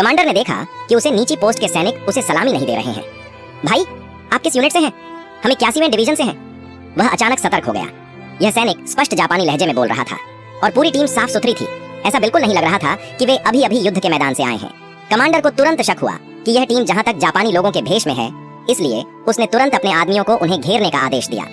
Commander ने देखा कि उसे नीची पोस्ट के सैनिक उसे सलामी नहीं दे रहे हैं। भाई, आप किस यूनिट से हैं? हम 81वें डिवीजन से हैं। वह अचानक सतर्क हो गया। यह सैनिक स्पष्ट जापानी लहजे में बोल रहा था और पूरी टीम साफ सुथरी थी। ऐसा बिल्कुल नहीं लग रहा था कि वे अभी अभी युद्ध के मैदान से आए हैं। कमांडर को तुरंत शक हुआ कि यह टीम जहां तक जापानी लोगों के भेष में है, इसलिए उसने तुरंत अपने आदमियों को उन्हें घेरने का आदेश दिया।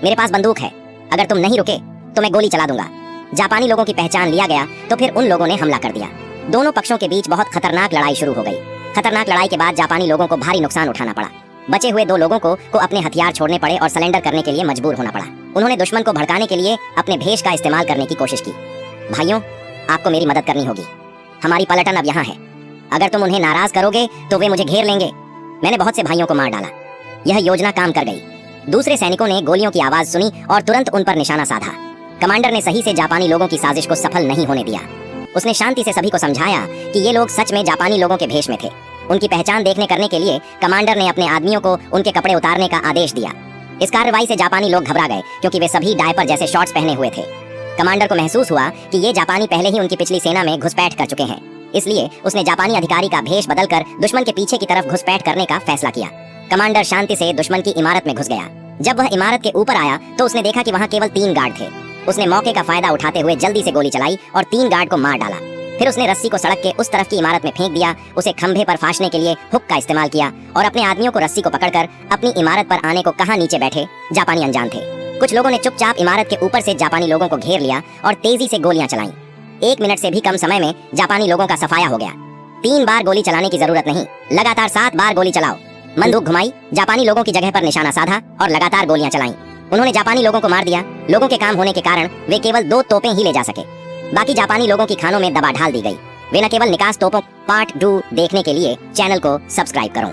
मेरे पास बंदूक है, अगर तुम नहीं रुके तो मैं गोली चला दूंगा। जापानी लोगों की पहचान लिया गया तो फिर उन लोगों ने हमला कर दिया। दोनों पक्षों के बीच बहुत खतरनाक लड़ाई शुरू हो गई। खतरनाक लड़ाई के बाद जापानी लोगों को भारी नुकसान उठाना पड़ा। बचे हुए 2 लोगों को अपने हथियार छोड़ने पड़े और सरेंडर करने के लिए मजबूर होना पड़ा। उन्होंने दुश्मन को भड़काने के लिए अपने भेष का इस्तेमाल करने की कोशिश की। भाइयों, आपको मेरी मदद करनी होगी। हमारी पलटन अब यहाँ है। अगर तुम उन्हें नाराज करोगे तो वे मुझे घेर लेंगे। मैंने बहुत से भाइयों को मार डाला। यह योजना काम कर गई। दूसरे सैनिकों ने गोलियों की आवाज सुनी और तुरंत उन पर निशाना साधा। कमांडर ने सही से जापानी लोगों की साजिश को सफल नहीं होने दिया। उसने शांति से सभी को समझाया कि ये लोग सच में जापानी लोगों के भेष में थे। उनकी पहचान देखने करने के लिए कमांडर ने अपने आदमियों को उनके कपड़े उतारने का आदेश दिया। इस कार्रवाई से जापानी लोग घबरा गए क्योंकि वे सभी डायपर जैसे शॉर्ट्स पहने हुए थे। कमांडर को महसूस हुआ कि ये जापानी पहले ही उनकी पिछली सेना में घुसपैठ कर चुके हैं, इसलिए उसने जापानी अधिकारी का भेष बदलकर दुश्मन के पीछे की तरफ घुसपैठ करने का फैसला किया। कमांडर शांति से दुश्मन की इमारत में घुस गया। जब वह इमारत के ऊपर आया तो उसने देखा कि वहाँ केवल 3 गार्ड थे। उसने मौके का फायदा उठाते हुए जल्दी से गोली चलाई और 3 गार्ड को मार डाला। फिर उसने रस्सी को सड़क के उस तरफ की इमारत में फेंक दिया। उसे खंभे पर फांसने के लिए हुक का इस्तेमाल किया और अपने आदमियों को रस्सी को पकड़कर अपनी इमारत पर आने को कहा नीचे बैठे जापानी अनजान थे। कुछ लोगों ने चुपचाप इमारत के ऊपर से जापानी लोगों को घेर लिया और तेजी से गोलियां चलाईं। 1 मिनट से भी कम समय में जापानी लोगों का सफाया हो गया। 3 बार गोली चलाने की जरूरत नहीं, लगातार 7 बार गोली चलाओ। बंदूक घुमाई, जापानी लोगों की जगह पर निशाना साधा और लगातार गोलियां चलाईं। उन्होंने जापानी लोगों को मार दिया। लोगों के काम होने के कारण वे केवल 2 तोपें ही ले जा सके। बाकी जापानी लोगों की खानों में दवा ढाल दी गई। वे न केवल निकास तोपों पार्ट 2 देखने के लिए चैनल को सब्सक्राइब करो।